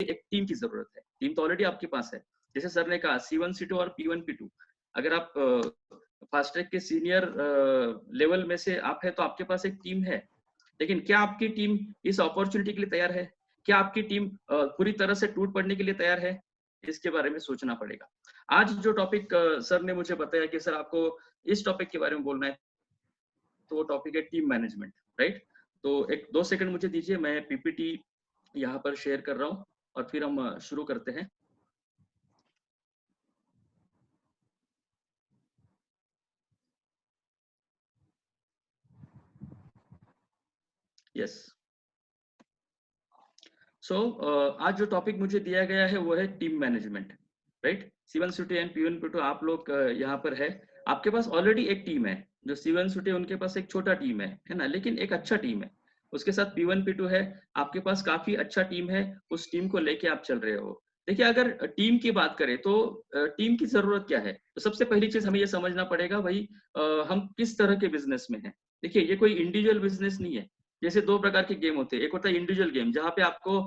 एक टीम की जरूरत है। टीम तो ऑलरेडी आपके पास है। जैसे सर ने कहा C1 C2 और P1 P2, अगर आप फास्ट ट्रैक के सीनियर लेवल में से आप है तो आपके पास एक टीम है। लेकिन क्या आपकी टीम इस अपॉर्चुनिटी के लिए तैयार है? क्या आपकी टीम पूरी तरह से टूट पड़ने के लिए तैयार है? इसके बारे में सोचना पड़ेगा। आज जो टॉपिक सर ने मुझे बताया कि सर आपको इस टॉपिक के बारे में बोलना है, तो वो टॉपिक है टीम मैनेजमेंट, राइट? तो एक 2 सेकंड मुझे दीजिए, मैं पीपीटी यहाँ पर शेयर कर रहा हूँ और फिर हम शुरू करते हैं। यस। सो आज जो टॉपिक मुझे दिया गया है वो है team management, right? C1 C2 and P1 P2 आप लोग यहाँ पर है। आपके पास ऑलरेडी एक टीम है। जो C1 C2 उनके पास एक छोटा टीम है ना, लेकिन एक अच्छा टीम है। उसके साथ P1 P2 है, आपके पास काफी अच्छा टीम है। उस टीम को लेके आप चल रहे हो। देखिए, अगर टीम की बात करें तो टीम की जरूरत क्या है? तो सबसे पहली चीज हमें ये समझना पड़ेगा भाई, हम किस तरह के बिजनेस में हैं। देखिए, ये कोई इंडिविजुअल बिजनेस नहीं है। जैसे दो प्रकार के गेम होते हैं। एक होता है इंडिविजुअल गेम, जहाँ पे आपको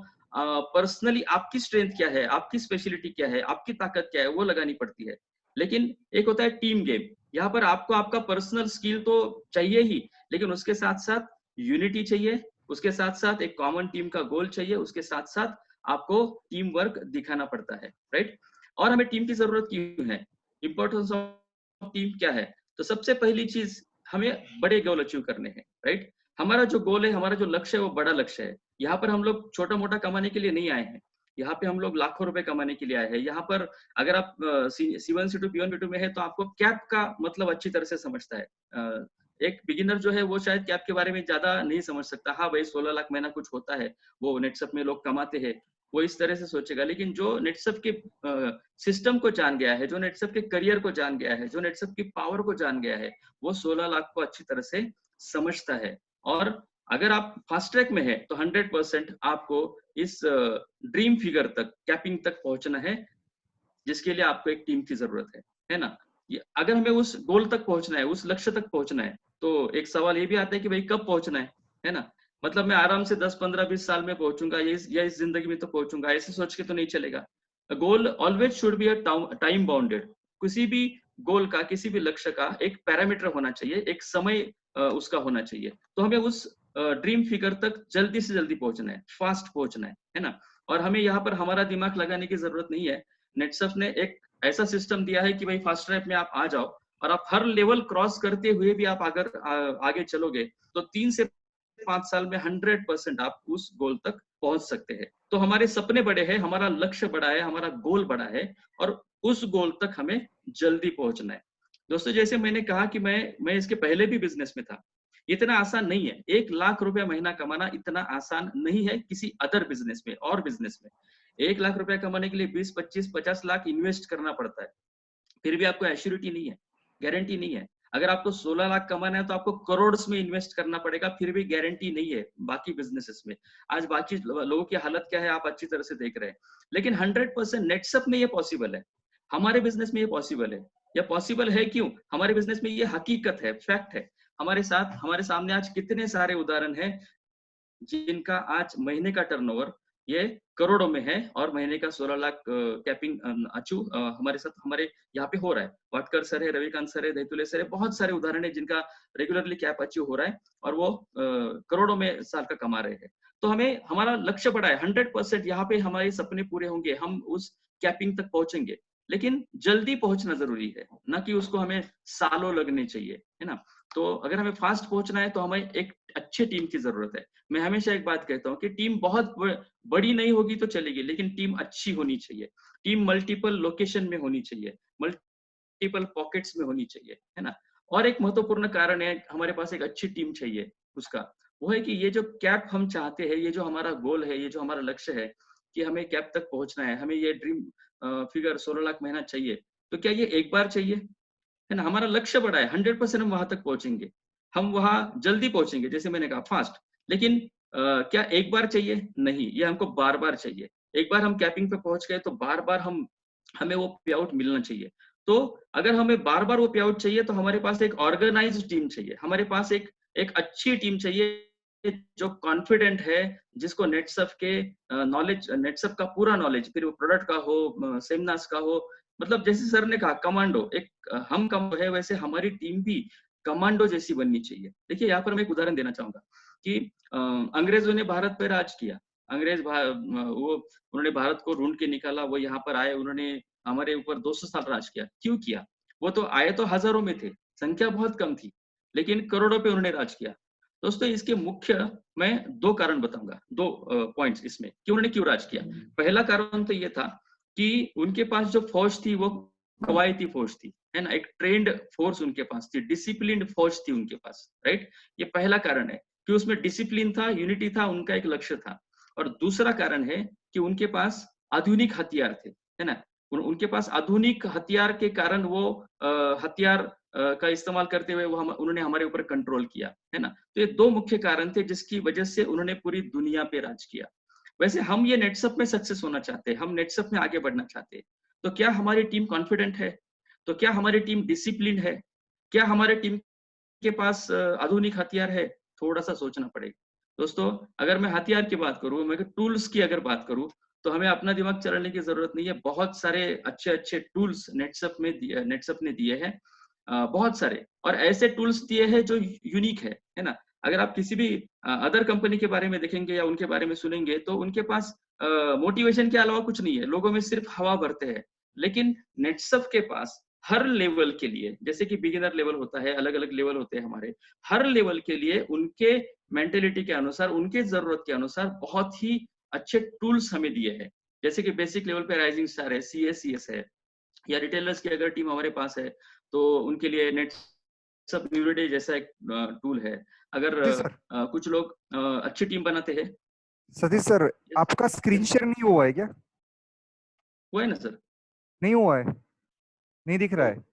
पर्सनली आपकी स्ट्रेंथ क्या है, आपकी स्पेशलिटी क्या है, आपकी ताकत क्या है, वो लगानी पड़ती है। लेकिन एक होता है टीम गेम, यहाँ पर आपको आपका पर्सनल स्किल तो चाहिए ही, लेकिन उसके साथ साथ यूनिटी चाहिए, उसके साथ साथ एक कॉमन टीम का गोल चाहिए, उसके साथ साथ आपको टीम वर्क दिखाना पड़ता है, राइट? और हमें टीम की जरूरत क्यों है? इंपॉर्टेंस ऑफ टीम क्या है? तो सबसे पहली चीज, हमें बड़े गोल अचीव करने हैं, राइट? हमारा जो गोल है, हमारा जो लक्ष्य है, वो बड़ा लक्ष्य है। यहाँ पर हम लोग छोटा मोटा कमाने के लिए नहीं आए हैं। यहाँ पे हम लोग लाखों रुपए कमाने के लिए आए हैं। यहाँ पर अगर आप C1 C2 P1 P2 में है तो आपको कैप का मतलब अच्छी तरह से समझता है। एक बिगिनर जो है वो शायद कैप के बारे में ज्यादा नहीं समझ सकता। हाँ भाई, 16 लाख महीना कुछ होता है, वो नेटसप में लोग कमाते हैं, वो इस तरह से सोचेगा। लेकिन जो नेटसप के सिस्टम को जान गया है, जो नेटसप के करियर को जान गया है, जो नेटसप की पावर को जान गया है, वो 16 लाख को अच्छी तरह से समझता है। और अगर आप फास्ट ट्रैक में है तो 100% आपको इस ड्रीम फिगर तक, कैपिंग तक पहुंचना है, जिसके लिए आपको एक टीम की जरूरत है ना? अगर हमें उस गोल तक पहुंचना है, उस लक्ष्य तक पहुंचना है, तो एक सवाल ये भी आता है कि भाई कब पहुंचना है ना? मतलब मैं आराम से 10 15 20 साल में पहुंचूंगा, या इस जिंदगी में तो पहुंचूंगा, ऐसे सोच के तो नहीं चलेगा। Goal always should be a time bounded. किसी भी गोल का, किसी भी लक्ष्य का एक पैरामीटर होना चाहिए, एक समय उसका होना चाहिए। तो हमें उस ड्रीम फिगर तक जल्दी से जल्दी पहुंचना है, फास्ट पहुंचना है ना? और हमें यहाँ पर हमारा दिमाग लगाने की जरूरत नहीं है। नेटसफ ने एक ऐसा सिस्टम दिया है कि भाई फास्ट ट्रैक में आप आ जाओ, और आप हर लेवल क्रॉस करते हुए भी आप अगर आगे चलोगे तो 3 से 5 साल में 100% आप उस गोल तक पहुंच सकते हैं। तो हमारे सपने बड़े हैं, हमारा लक्ष्य बड़ा है, हमारा गोल बड़ा है, और उस गोल तक हमें जल्दी पहुंचना है। दोस्तों, जैसे मैंने कहा कि मैं इसके पहले भी बिजनेस में था। इतना आसान नहीं है। 1 लाख रुपया महीना कमाना इतना आसान नहीं है किसी अदर बिजनेस में और बिजनेस में। 1 लाख रुपया कमाने के लिए 20 25 50 लाख इन्वेस्ट करना पड़ता है। फिर भी आपको एश्योरिटी नहीं है, गारंटी नहीं है। अगर आपको 16 लाख कमाना है तो आपको करोड़ में इन्वेस्ट करना पड़ेगा, फिर भी गारंटी नहीं है बाकी बिजनेसेस में। आज बाकी लोगों की हालत क्या है आप अच्छी तरह से देख रहे हैं। लेकिन 100% नेटसप में ये पॉसिबल है, हमारे बिजनेस में ये पॉसिबल है। यह पॉसिबल है क्यों? हमारे बिजनेस में ये हकीकत है, फैक्ट है। हमारे साथ, हमारे सामने आज कितने सारे उदाहरण हैं जिनका आज महीने का टर्नओवर ये करोड़ों में है, और महीने का 16 लाख कैपिंग अचीव हमारे साथ, हमारे यहाँ पे हो रहा है। वाटकर सर है, रविकांत सर है, दैतुले सर है, बहुत सारे उदाहरण है जिनका रेगुलरली कैप अचीव हो रहा है, और वो करोड़ों में साल का कमा रहे हैं। तो हमें, हमारा लक्ष्य बड़ा है। 100% यहाँ पे हमारे सपने पूरे होंगे, हम उस कैपिंग तक पहुंचेंगे। लेकिन जल्दी पहुंचना जरूरी है, ना कि उसको हमें सालों लगने चाहिए, है ना? तो अगर हमें फास्ट पहुंचना है तो हमें एक अच्छी टीम की जरूरत है। मैं हमेशा एक बात कहता हूँ कि टीम बहुत बड़ी नहीं होगी तो चलेगी, लेकिन टीम अच्छी होनी चाहिए। टीम मल्टीपल लोकेशन में होनी चाहिए, मल्टीपल पॉकेट्स में होनी चाहिए, है ना? और एक महत्वपूर्ण कारण है हमारे पास एक अच्छी टीम चाहिए उसका, वो है कि ये जो कैप हम चाहते हैं, ये जो हमारा गोल है, ये जो हमारा लक्ष्य है कि हमें कैप तक पहुंचना है, हमें ये ड्रीम फिगर 16 लाख महीना चाहिए, तो क्या ये एक बार चाहिए? है ना? हमारा लक्ष्य बड़ा है, 100% हम वहां तक पहुंचेंगे। हम वहां जल्दी पहुंचेंगे, जैसे मैंने कहा फास्ट। लेकिन क्या एक बार चाहिए? नहीं, ये हमको बार बार चाहिए। एक बार हम कैपिंग पे पहुंच गए तो बार बार हमें वो पे आउट मिलना चाहिए। तो अगर हमें बार बार वो पे आउट चाहिए तो हमारे पास एक ऑर्गेनाइज्ड टीम चाहिए, हमारे पास एक एक अच्छी टीम चाहिए, जो कॉन्फिडेंट है, जिसको नेटसर्फ के नॉलेज, नेटसर्फ का पूरा नॉलेज, फिर वो प्रोडक्ट का हो, सेमनास का हो, मतलब जैसे सर ने कहा कमांडो, एक हम कमांडो है, वैसे हमारी टीम भी कमांडो जैसी बननी चाहिए। देखिए यहाँ पर मैं एक उदाहरण देना चाहूंगा कि अंग्रेजों ने भारत पर राज किया, वो उन्होंने भारत को ढूंढ के निकाला, वो यहाँ पर आए, उन्होंने हमारे ऊपर 200 साल राज किया। क्यों किया? वो तो आए तो हजारों में थे, संख्या बहुत कम थी, लेकिन करोड़ों पे उन्होंने राज किया। दोस्तों इसके मुख्य मैं 2 कारण बताऊंगा, 2 पॉइंट्स इसमें कि उन्होंने क्यों राज किया। पहला कारण तो ये था कि उनके पास जो फौज थी वो कवायती फौज थी, है ना, एक ट्रेंड फोर्स उनके पास थी, डिसिप्लिन्ड फौज थी उनके पास, राइट। ये पहला कारण है कि उसमें डिसिप्लिन था, यूनिटी था, उनका एक लक्ष्य था। और दूसरा कारण है कि उनके पास आधुनिक हथियार थे, है ना, उनके पास आधुनिक हथियार के कारण वो हथियार का इस्तेमाल करते हुए वो उन्होंने हमारे ऊपर कंट्रोल किया, है ना। तो ये 2 मुख्य कारण थे जिसकी वजह से उन्होंने पूरी दुनिया पे राज किया। वैसे हम ये नेटसप में सक्सेस होना चाहते हैं, हम नेटसप में आगे बढ़ना चाहते हैं, तो क्या हमारी टीम कॉन्फिडेंट है? तो क्या हमारी टीम डिसिप्लिन है? क्या हमारे टीम के पास आधुनिक हथियार है? थोड़ा-सा सोचना पड़ेगा। दोस्तों, अगर मैं हथियार की बात करूँ, मैं टूल्स की अगर बात करूँ, तो हमें अपना दिमाग चलाने की ज़रूरत नहीं है। बहुत सारे अच्छे-अच्छे टूल्स नेटसप ने दिए हैं, बहुत सारे, और ऐसे टूल्स दिए हैं जो यूनिक है ना? अगर आप किसी भी अदर कंपनी के बारे में देखेंगे या उनके बारे में सुनेंगे, तो उनके पास मोटिवेशन के अलावा कुछ नहीं है, लोगों में सिर्फ हवा भरते हैं। लेकिन नेटसप के पास हर लेवल के लिए, जैसे कि बिगिनर लेवल होता है, अलग-अलग लेवल होते हैं हमारे, हर लेवल के लिए उनके मेंटालिटी के अनुसार, उनके ज़रूरत के अनुसार बहुत ही अच्छे टूल्स हमें दिए हैं। जैसे कि बेसिक लेवल पे राइजिंग स्टार है, सीएसीएस है, या रिटेलर्स की अगर टीम हमारे पास है, तो उनके लिए नेटसप न्यूरिडे जैसा एक टूल है। अगर सतीश सर, कुछ लोग अच्छी टीम बनाते हैं। सतीश सर, यस, आपका स्क्रीन यस, शेयर नहीं हुआ है क्या? हुआ है ना सर? नहीं हुआ है, नहीं दिख रहा ओ, है।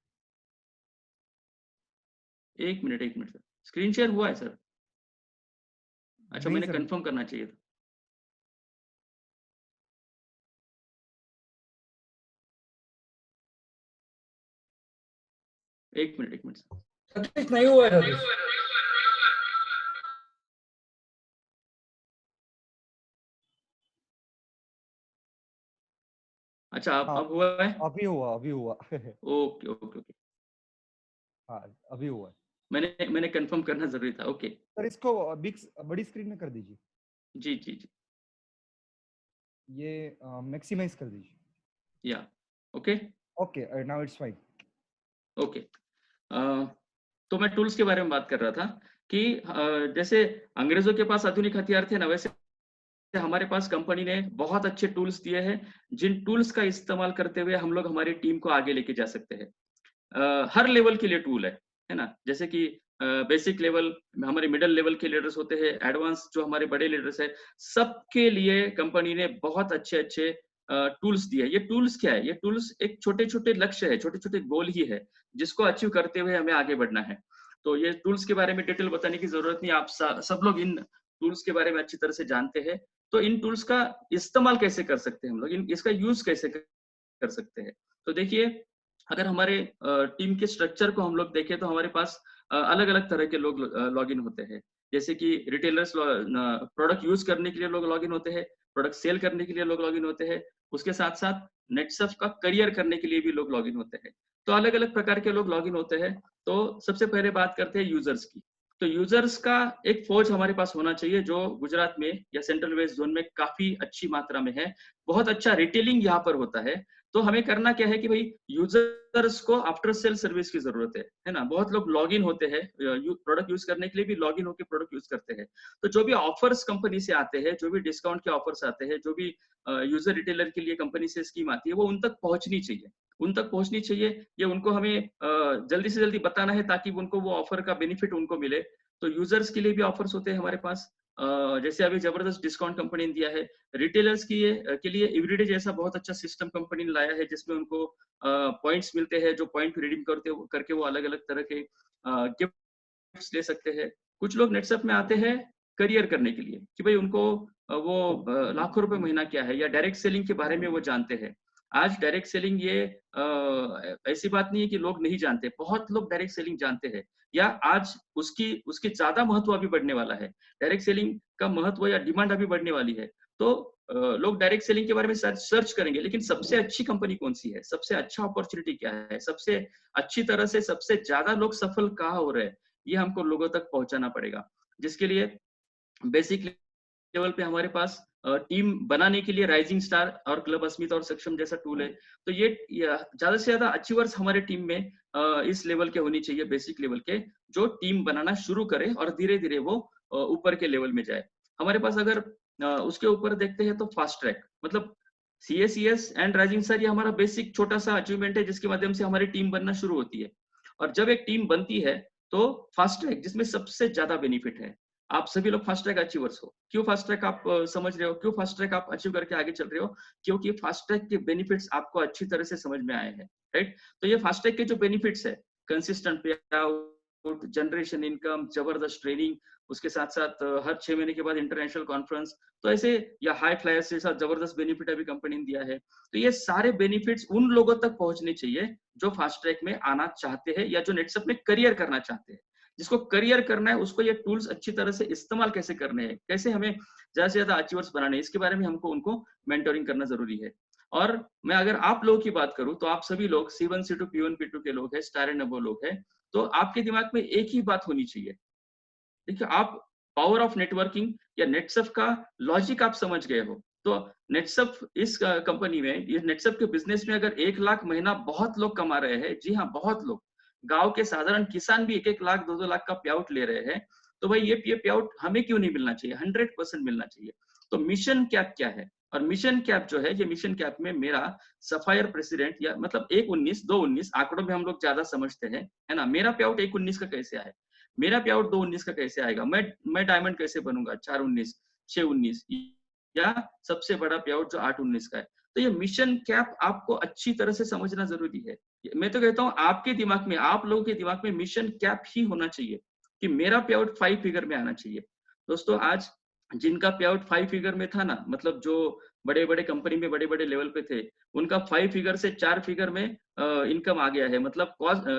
1 minute, 1 minute sir. Screen share हुआ है सर? अच्छा, नहीं मैंने सर। कंफर्म करना चाहिए था। 1 मिनट, 1 मिनट सर। सतीश नहीं हुआ है सतीश। अच्छा, हाँ, अब हुआ है? अभी हुआ, अभी हुआ। Okay, okay, okay. हाँ, अभी हुआ है। मैंने कंफर्म करना ज़रूरी था। ओके। सर, इसको बड़ी स्क्रीन में कर दीजिए, जी, जी, जी। ये मैक्सिमाइज कर दीजिए। या okay, okay, now it's fine. Okay. तो मैं टूल्स के बारे में बात कर रहा था कि जैसे अंग्रेज़ों के पास आधुनिक हथियार थे ना, वैसे हमारे पास कंपनी ने बहुत अच्छे टूल्स दिए हैं, जिन टूल्स का इस्तेमाल करते हुए हम लोग हमारी टीम को आगे लेके जा सकते हैं। हर लेवल के लिए टूल है ना? जैसे कि बेसिक लेवल, हमारे मिडल लेवल के लीडर्स होते हैं, एडवांस जो हमारे बड़े लीडर्स हैं, सबके लिए कंपनी ने बहुत अच्छे-अच्छे टूल्स दिए हैं। ये टूल्स क्या है? ये टूल्स एक छोटे-छोटे लक्ष्य है, छोटे-छोटे गोल ही है, जिसको अचीव करते हुए हमें आगे बढ़ना है। तो ये टूल्स के बारे में डिटेल बताने की ज़रूरत नहीं है, आप सब लोग इन टूल्स के बारे में अच्छी तरह से जानते हैं। तो इन टूल्स का इस्तेमाल कैसे कर सकते हैं हम लोग? इसका यूज़ कैसे कर सकते हैं? तो देखिए, अगर हमारे टीम के स्ट्रक्चर को हम लोग देखें, तो हमारे पास अलग-अलग तरह के लोग लॉगिन होते हैं। जैसे कि रिटेलर्स प्रोडक्ट यूज़ करने के लिए लोग लॉगिन होते हैं, प्रोडक्ट सेल करने के लिए लोग लॉगिन होते हैं, उसके साथ-साथ नेटसर्फ का करियर करने के लिए भी लोग लॉगिन होते हैं। तो अलग-अलग प्रकार के लोग लॉगिन होते हैं। तो सबसे पहले बात करते हैं यूज़र्स की। तो यूज़र्स का एक फ़ौज हमारे पास होना चाहिए, जो गुजरात में या सेंट्रल वेस्ट ज़ोन में काफ़ी अच्छी मात्रा में है। बहुत अच्छा रिटेलिंग यहाँ पर होता है। तो हमें करना क्या है कि भाई यूजर्स को आफ्टर सेल सर्विस की जरूरत है ना। बहुत लोग लॉगिन होते हैं प्रोडक्ट यूज करने के लिए भी लॉगिन होकर प्रोडक्ट यूज करते हैं। तो जो भी ऑफर्स कंपनी से आते हैं, जो भी डिस्काउंट के ऑफर्स आते हैं, जो भी यूजर रिटेलर के लिए कंपनी से स्कीम आती है, वो उन तक पहुंचनी चाहिए, उन तक पहुंचनी चाहिए। ये उनको हमें जल्दी से जल्दी बताना है, ताकि उनको वो ऑफर का बेनिफिट उनको मिले। तो यूजर्स के लिए भी ऑफर्स होते हैं हमारे पास, जैसे अभी जबरदस्त डिस्काउंट कंपनी ने दिया है। रिटेलर्स के लिए एवरीडे जैसा बहुत अच्छा सिस्टम कंपनी ने लाया है, जिसमें उनको पॉइंट्स मिलते हैं, जो पॉइंट रिडीम करके वो अलग अलग तरह के गिफ्ट्स ले सकते हैं। कुछ लोग नेटसप में आते हैं करियर करने के लिए, कि भाई उनको वो लाखों रुपए महीना क्या है, या डायरेक्ट सेलिंग के बारे में वो जानते हैं। आज डायरेक्ट सेलिंग ये ऐसी बात नहीं है कि लोग नहीं जानते, बहुत लोग डायरेक्ट सेलिंग जानते हैं, या आज उसकी उसकी ज्यादा महत्व अभी बढ़ने वाला है। डायरेक्ट सेलिंग का महत्व या डिमांड अभी बढ़ने वाली है, तो लोग डायरेक्ट सेलिंग के बारे में सर्च करेंगे, लेकिन सबसे अच्छी कंपनी कौन सी है, सबसे अच्छा अपॉर्चुनिटी क्या है, सबसे अच्छी तरह से सबसे ज्यादा लोग सफल कहाँ हो रहे हैं, ये हमको लोगों तक पहुंचाना पड़ेगा। जिसके लिए बेसिक लेवल पे हमारे पास टीम बनाने के लिए राइजिंग स्टार और क्लब अस्मिता और सक्षम जैसा टूल है। तो ये ज्यादा से ज्यादा अचीवर्स हमारे टीम में इस लेवल के होनी चाहिए, बेसिक लेवल के, जो टीम बनाना शुरू करे और धीरे धीरे वो ऊपर के लेवल में जाए। हमारे पास अगर उसके ऊपर देखते हैं तो फास्ट ट्रैक, मतलब CACS एंड राइजिंग स्टार, ये हमारा बेसिक छोटा सा अचीवमेंट है जिसके माध्यम से हमारी टीम बनना शुरू होती है। और जब एक टीम बनती है तो फास्ट ट्रैक, जिसमें सबसे ज्यादा बेनिफिट है, आप सभी लोग फास्ट ट्रैक अचीवर्स हो। क्यों फास्ट ट्रैक आप समझ रहे हो, क्यों फास्ट ट्रैक आप अचीव करके आगे चल रहे हो? क्योंकि फास्ट ट्रैक के बेनिफिट्स आपको अच्छी तरह से समझ में आए हैं, राइट? तो ये फास्ट ट्रैक के जो बेनिफिट्स है, कंसिस्टेंट पे आउट, जनरेशन इनकम, जबरदस्त ट्रेनिंग, उसके साथ साथ हर 6 महीने के बाद इंटरनेशनल कॉन्फ्रेंस, तो ऐसे, या हाई फ्लायर्स के साथ जबरदस्त बेनिफिट अभी कंपनी ने दिया है। तो ये सारे बेनिफिट्स उन लोगों तक पहुंचने चाहिए जो फास्ट ट्रैक में आना चाहते हैं या जो नेटसप में करियर करना चाहते हैं। जिसको करियर करना है उसको ये टूल्स अच्छी तरह से इस्तेमाल कैसे करने हैं, कैसे हमें ज्यादा से ज्यादा अचीवर्स बनाने हैं, इसके बारे में हमको उनको मेंटोरिंग करना जरूरी है। और मैं अगर आप लोगों की बात करूं तो आप सभी लोग C1 C2 P1 P2 के लोग हैं, स्टार एंड अबव लोग हैं, तो आपके दिमाग में एक ही बात होनी चाहिए। देखिए, आप पावर ऑफ नेटवर्किंग या नेटसप का लॉजिक आप समझ गए हो, तो नेटसप इस कंपनी में, ये नेटसप के बिजनेस में अगर 1 लाख महीना बहुत लोग कमा रहे हैं, जी हाँ बहुत लोग, गांव के साधारण किसान भी 1-1 लाख 2-2 लाख का पे आउट ले रहे हैं, तो भाई ये पे आउट हमें क्यों नहीं मिलना चाहिए? 100% मिलना चाहिए। तो मिशन कैप क्या है? और मिशन कैप जो है, ये मिशन कैप में मेरा सफायर प्रेसिडेंट, या मतलब 1-19 2-19 आंकड़ों में हम लोग ज्यादा समझते हैं, है ना? मेरा पे आउट 1-19 का कैसे आए, मेरा पे आउट 2-19 का कैसे आएगा, मैं डायमंड कैसे बनूंगा 4-19 6-19, या सबसे बड़ा पे आउट जो 8-19 का है। तो ये मिशन कैप आपको अच्छी तरह से समझना जरूरी है। मैं तो कहता हूँ आपके दिमाग में, आप लोगों के दिमाग में मिशन कैप ही होना चाहिए कि मेरा पे आउट 5 फिगर में आना चाहिए। दोस्तों, आज जिनका पे आउट 5 फिगर में था ना, मतलब जो बड़े बड़े कंपनी में बड़े बड़े लेवल पे थे, उनका 5 फिगर से 4 फिगर में इनकम आ गया है, मतलब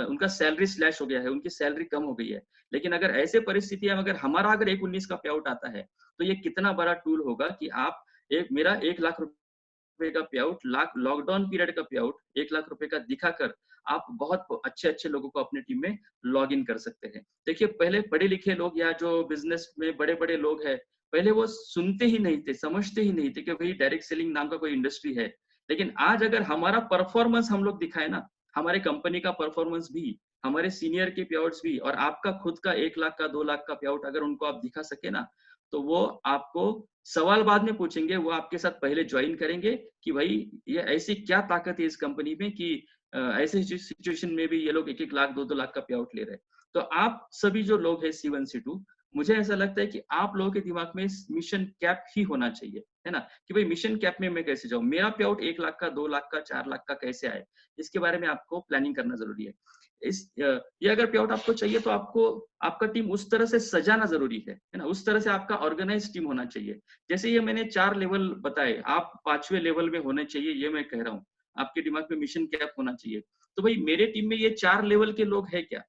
उनका सैलरी स्लैश हो गया है, उनकी सैलरी कम हो गई है। लेकिन अगर ऐसे परिस्थितियां, अगर हमारा अगर 1-19 का पे आउट आता है, तो ये कितना बड़ा टूल होगा कि आप मेरा 1 लाख रुपए का पे आउट, लॉकडाउन पीरियड का पे आउट 1 लाख रुपए का दिखाकर आप बहुत अच्छे अच्छे लोगों को अपनी टीम में लॉग इन कर सकते हैं। देखिए, पहले पढ़े लिखे लोग या जो बिजनेस में बड़े बड़े लोग हैं, पहले वो सुनते ही नहीं थे, समझते ही नहीं थे कि भाई डायरेक्ट सेलिंग नाम का कोई इंडस्ट्री है। लेकिन आज अगर हमारा परफॉर्मेंस हम लोग दिखाए ना, हमारे कंपनी का परफॉर्मेंस भी, हमारे सीनियर के पे आउट्स भी, और आपका खुद का 1 लाख का 2 लाख का पे आउट अगर उनको आप दिखा सके ना, तो वो आपको सवाल बाद में पूछेंगे, वो आपके साथ पहले ज्वाइन करेंगे कि भाई ये ऐसी क्या ताकत है इस कंपनी में कि ऐसे सिचुएशन में भी ये लोग 1-1 लाख 2-2 लाख का पे आउट ले रहे हैं। तो आप सभी जो लोग हैं C1 C2, मुझे ऐसा लगता है कि आप लोगों के दिमाग में मिशन कैप ही होना चाहिए, है ना? कि भाई मिशन कैप में मैं कैसे जाऊं, मेरा पे आउट 1 लाख का 2 लाख का 4 लाख का कैसे आए, इसके बारे में आपको प्लानिंग करना जरूरी है। ये अगर पे आउट आपको चाहिए तो आपको आपका टीम उस तरह से सजाना जरूरी है ना? उस तरह से आपका ऑर्गेनाइज टीम होना चाहिए। जैसे ये मैंने 4 लेवल बताए, आप 5वें लेवल में होने चाहिए, ये मैं कह रहा हूँ। आपके दिमाग में मिशन कैप होना चाहिए। तो भाई मेरे टीम में ये 4 लेवल के लोग हैं क्या?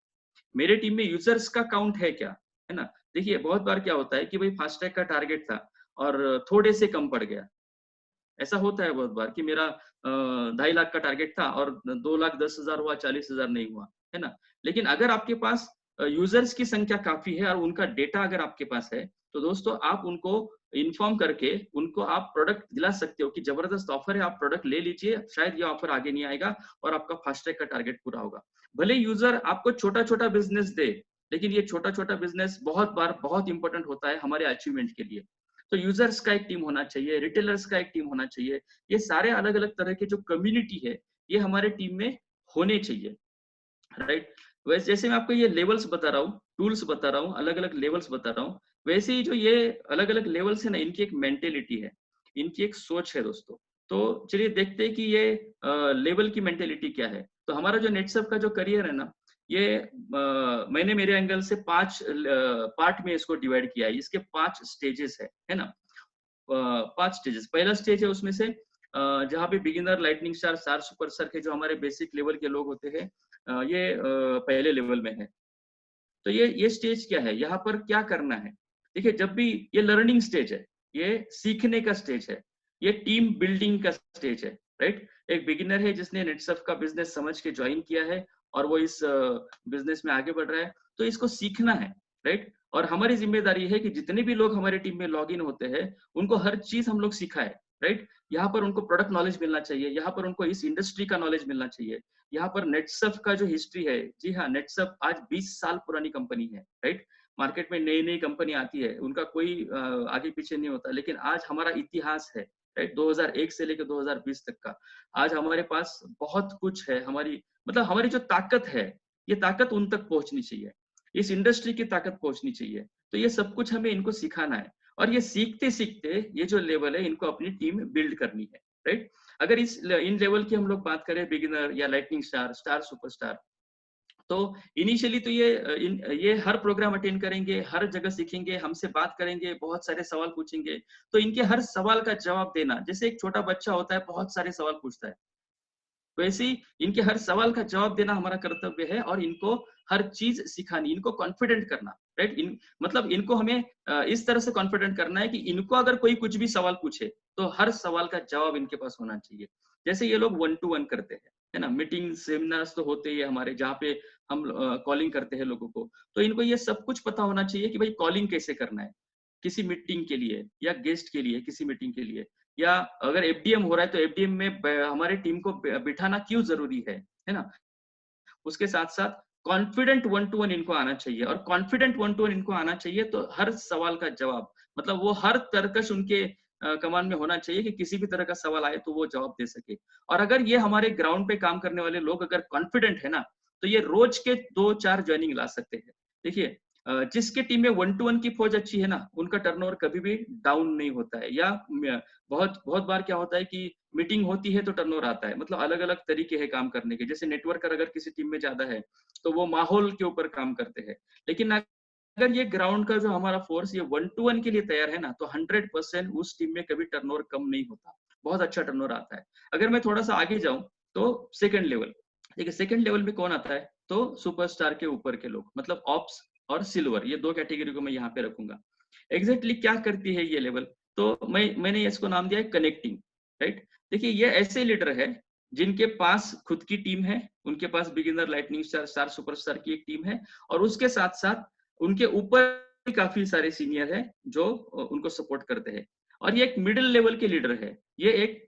मेरे टीम में यूजर्स का काउंट है क्या, है ना? देखिए, बहुत बार क्या होता है कि भाई फास्टैग का टारगेट था और थोड़े से कम पड़ गया। ऐसा होता है बहुत बार कि मेरा 2.5 लाख का टारगेट था और 2,10,000 हुआ, 40,000 नहीं हुआ, है ना? लेकिन अगर आपके पास यूजर्स की संख्या काफी है और उनका डेटा अगर आपके पास है, तो दोस्तों आप उनको इन्फॉर्म करके उनको आप प्रोडक्ट दिला सकते हो कि जबरदस्त ऑफर है, आप प्रोडक्ट ले लीजिए, शायद ये ऑफर आगे नहीं आएगा और आपका फास्टैग का टारगेट पूरा होगा। भले यूजर आपको छोटा छोटा बिजनेस दे, लेकिन ये छोटा छोटा बिजनेस बहुत बार बहुत इंपॉर्टेंट होता है हमारे अचीवमेंट के लिए। तो यूजर्स का एक टीम होना चाहिए, रिटेलर्स का एक टीम होना चाहिए, ये सारे अलग अलग तरह के जो कम्युनिटी है, ये हमारे टीम में होने चाहिए, राइट? वैसे जैसे मैं आपको ये लेवल्स बता रहा हूँ, टूल्स बता रहा हूँ, अलग अलग लेवल्स बता रहा हूँ, वैसे ही जो ये अलग अलग लेवल्स है ना, इनकी एक मेंटेलिटी है, इनकी एक सोच है दोस्तों। तो चलिए देखते हैं कि ये लेवल की मेंटेलिटी क्या है। तो हमारा जो नेटसप का जो करियर है ना, ये मैंने मेरे एंगल से 5 पार्ट में इसको डिवाइड किया है। इसके 5 स्टेजेस है ना? 5 स्टेजेस। पहला स्टेज है उसमें से जहाँ पे beginner, lightning star, star superstar के जो हमारे बेसिक लेवल के लोग होते हैं, ये पहले लेवल में है। तो ये स्टेज क्या है, यहाँ पर क्या करना है? देखिए, जब भी ये लर्निंग स्टेज है, ये सीखने का स्टेज है, ये टीम बिल्डिंग का स्टेज है, राइट? एक बिगिनर है जिसने नेटसर्फ का बिजनेस समझ के ज्वाइन किया है और वो इस बिजनेस में आगे बढ़ रहा है, तो इसको सीखना है, राइट? और हमारी जिम्मेदारी है कि जितने भी लोग हमारे टीम में लॉग इन होते हैं, उनको हर चीज हम लोग सिखाए, राइट? यहाँ पर उनको प्रोडक्ट नॉलेज मिलना चाहिए, यहाँ पर उनको इस इंडस्ट्री का नॉलेज मिलना चाहिए, यहाँ पर नेटसर्फ का जो हिस्ट्री है, जी हाँ, नेटसर्फ आज 20 साल पुरानी कंपनी है, राइट? मार्केट में नई नई कंपनी आती है, उनका कोई आगे पीछे नहीं होता, लेकिन आज हमारा इतिहास है, राइट? 2001 से लेकर 2020 तक का। आज हमारे पास बहुत कुछ है, हमारी मतलब हमारी जो ताकत है, ये ताकत उन तक पहुंचनी चाहिए, इस इंडस्ट्री की ताकत पहुंचनी चाहिए। तो ये सब कुछ हमें इनको सिखाना है, और ये सीखते सीखते ये जो लेवल है, इनको अपनी टीम बिल्ड करनी है, राइट? अगर इन लेवल की हम लोग बात करें, बिगिनर या लाइटनिंग स्टार, स्टार सुपरस्टार, तो इनिशियली तो ये हर प्रोग्राम अटेंड करेंगे, हर जगह सीखेंगे, हमसे बात करेंगे, बहुत सारे सवाल पूछेंगे। तो इनके हर सवाल का जवाब देना, जैसे एक छोटा बच्चा होता है, बहुत सारे सवाल पूछता है, वैसे ही इनके हर सवाल का जवाब देना हमारा कर्तव्य है, और इनको हर चीज सिखानी, इनको कॉन्फिडेंट करना, राइट? मतलब इनको हमें इस तरह से कॉन्फिडेंट करना है कि इनको अगर कोई कुछ भी सवाल पूछे, तो हर सवाल का जवाब इनके पास होना चाहिए। जैसे ये लोग 1 to 1 करते हैं, है ना? मीटिंग, सेमिनार्स तो होते ही है हमारे, जहाँ पे हम कॉलिंग करते हैं लोगों को, तो इनको ये सब कुछ पता होना चाहिए कि भाई कॉलिंग कैसे करना है, किसी मीटिंग के लिए या गेस्ट के लिए, किसी मीटिंग के लिए, या अगर एफडीएम हो रहा है तो एफडीएम में हमारे टीम को बिठाना क्यों जरूरी है ना? उसके साथ साथ कॉन्फिडेंट 1 to 1 इनको आना चाहिए, और कॉन्फिडेंट 1 to 1 इनको आना चाहिए तो हर सवाल का जवाब, मतलब वो हर तरकश उनके कमान में होना चाहिए कि किसी भी तरह का सवाल आए तो वो जवाब दे सके। और अगर ये हमारे ग्राउंड पे काम करने वाले लोग अगर कॉन्फिडेंट है ना, तो ये रोज के 2-4 ज्वाइनिंग ला सकते हैं। देखिए, जिसके टीम में 1 to 1 की फौज अच्छी है ना, उनका टर्नओवर कभी भी डाउन नहीं होता है, या बहुत बहुत बार क्या होता है कि मीटिंग होती है तो टर्नओवर आता है, मतलब अलग अलग तरीके हैं काम करने के। जैसे नेटवर्कर अगर किसी टीम में ज्यादा है, तो वो माहौल के ऊपर काम करते हैं, लेकिन अगर ये ग्राउंड का जो हमारा फोर्स ये 1 to 1 के लिए तैयार है ना, तो 100% उस टीम में कभी टर्नओवर कम नहीं होता, बहुत अच्छा टर्नओवर आता है। अगर मैं थोड़ा सा आगे जाऊं, तो सेकंड लेवल, ठीक है, सेकंड लेवल में कौन आता है? तो सुपरस्टार के ऊपर के लोग, मतलब ऑप्स और सिल्वर, ये दो कैटेगरी को मैं यहाँ पे रखूंगा। एग्जैक्टली क्या करती है ये लेवल? तो मैंने इसको नाम दिया है कनेक्टिंग, राइट? देखिए, ये ऐसे लीडर है जिनके पास खुद की टीम है, उनके पास beginner, lightning star, star superstar की एक टीम है, और उसके साथ साथ उनके ऊपर काफी सारे सीनियर है जो उनको सपोर्ट करते हैं, और ये एक मिडिल लेवल के लीडर है, ये एक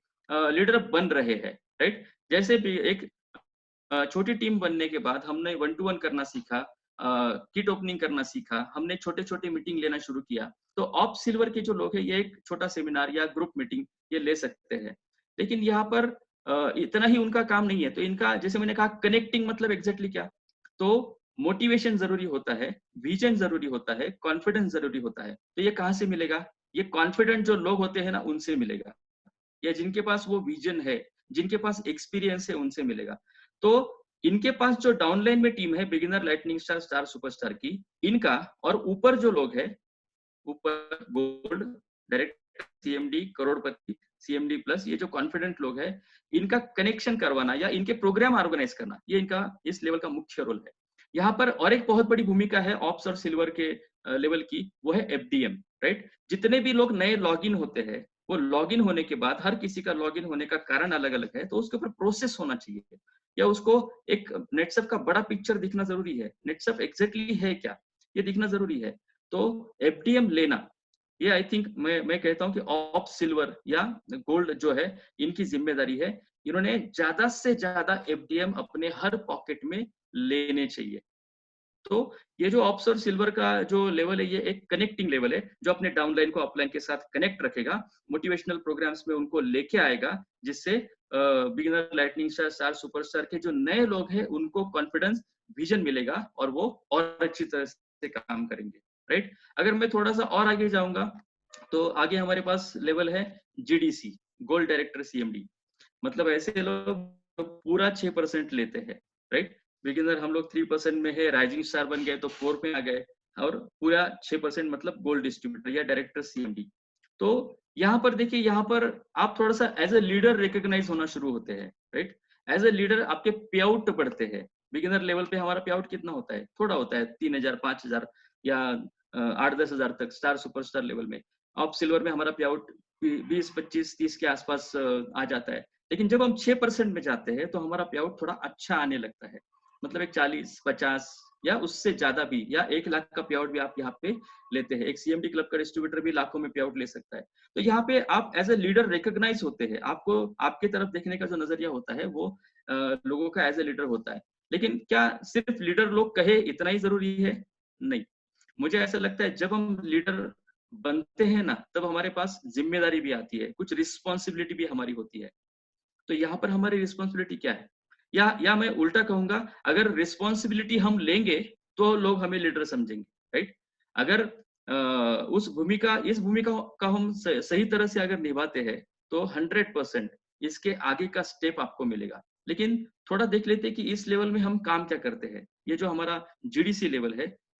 लीडर बन रहे हैं, राइट? जैसे भी एक छोटी टीम बनने के बाद हमने 1 to 1 करना सीखा, किट ओपनिंग करना सीखा, हमने छोटे छोटे मीटिंग लेना शुरू किया, तो ऑप सिल्वर के जो लोग हैं, ये एक छोटा सेमिनार या ग्रुप मीटिंग ये ले सकते हैं। लेकिन यहाँ पर इतना ही उनका काम नहीं है, तो इनका, जैसे मैंने कहा, कनेक्टिंग मतलब एग्जैक्टली क्या? तो मोटिवेशन जरूरी होता है, विजन जरूरी होता है, कॉन्फिडेंस जरूरी होता है। तो ये कहाँ से मिलेगा? ये कॉन्फिडेंट जो लोग होते हैं ना, उनसे मिलेगा, या जिनके पास वो विजन है, जिनके पास एक्सपीरियंस है, उनसे मिलेगा। तो इनके पास जो डाउनलाइन में टीम है, beginner, lightning star, star superstar की, इनका, और ऊपर जो लोग है, ऊपर गोल्ड, डायरेक्टर, सीएमडी, करोड़पति, सीएमडी प्लस, ये जो कॉन्फिडेंट लोग है, इनका कनेक्शन करवाना या इनके प्रोग्राम ऑर्गेनाइज करना, ये इनका इस लेवल का मुख्य रोल है। यहाँ पर और एक बहुत बड़ी भूमिका है ऑप्स और सिल्वर के लेवल की, वो है एफडीएम, राइट? जितने भी लोग नए लॉगिन होते हैं, वो लॉगिन होने के बाद, हर किसी का लॉगिन होने का कारण अलग अलग है, तो उसके ऊपर प्रोसेस होना चाहिए, या उसको एक नेटसर्फ का बड़ा पिक्चर दिखना जरूरी है, नेटसर्फ एग्जैक्टली है क्या, ये दिखना जरूरी है। तो एफडीएम लेना, ये आई थिंक मैं कहता हूँ कि ऑप सिल्वर या गोल्ड जो है, इनकी जिम्मेदारी है। इन्होंने ज्यादा से ज्यादा एफडीएम अपने हर पॉकेट में लेने चाहिए। तो ये जो ऑप्स और सिल्वर का जो लेवल है, ये एक कनेक्टिंग लेवल है, जो अपने डाउनलाइन को अपलाइन के साथ कनेक्ट रखेगा, मोटिवेशनल प्रोग्राम्स में उनको लेके आएगा, जिससे beginner, lightning star, star superstar के जो नए लोग हैं, उनको कॉन्फिडेंस, विजन मिलेगा, और वो और अच्छी तरह से काम करेंगे, राइट? अगर मैं थोड़ा सा और आगे जाऊंगा, तो आगे हमारे पास लेवल है जीडीसी, गोल्ड डायरेक्टर सीएमडी, मतलब ऐसे लोग पूरा 6% लेते हैं, राइट? बिगिनर हम लोग 3% में है, राइजिंग स्टार बन गए तो 4 पे आ गए, और पूरा 6% मतलब गोल्ड डिस्ट्रीब्यूटर या डायरेक्टर सीएमडी। तो यहाँ पर देखिए, यहाँ पर आप थोड़ा सा एज ए लीडर रिकॉग्नाइज होना शुरू होते हैं, राइट। एज ए लीडर आपके पे आउट बढ़ते हैं। बिगिनर लेवल पे हमारा पे आउट कितना होता है, थोड़ा होता है, 3,000 5,000 या 8-10 हजार तक स्टार सुपरस्टार लेवल में। अब सिल्वर में हमारा पे आउट 20-25-30 के आसपास आ जाता है। लेकिन जब हम 6% में जाते हैं तो हमारा पे आउट थोड़ा अच्छा आने लगता है, मतलब एक 40-50 या उससे ज्यादा भी, या 1 लाख का पे आउट भी आप यहाँ पे लेते हैं। एक सीएमडी क्लब का डिस्ट्रीब्यूटर भी लाखों में पे आउट ले सकता है। तो यहाँ पे आप एज ए लीडर रिकॉग्नाइज होते हैं, आपको आपके तरफ देखने का जो नजरिया होता है वो लोगों का एज ए लीडर होता है। लेकिन क्या सिर्फ लीडर लोग कहे इतना ही जरूरी है? नहीं, मुझे ऐसा लगता है जब हम लीडर बनते हैं ना, तब हमारे पास जिम्मेदारी भी आती है, कुछ रिस्पॉन्सिबिलिटी भी हमारी होती है। तो यहाँ पर हमारी रिस्पॉन्सिबिलिटी क्या है, या मैं उल्टा कहूंगा, अगर रिस्पॉन्सिबिलिटी हम लेंगे तो लोग हमें लीडर समझेंगे, राइट। अगर उस भूमिका इस भूमिका का हम सही तरह से अगर निभाते हैं तो 100% इसके आगे का स्टेप आपको मिलेगा। लेकिन थोड़ा देख लेते हैं कि इस लेवल में हम काम क्या करते हैं। ये जो हमारा जीडीसी लेवल है,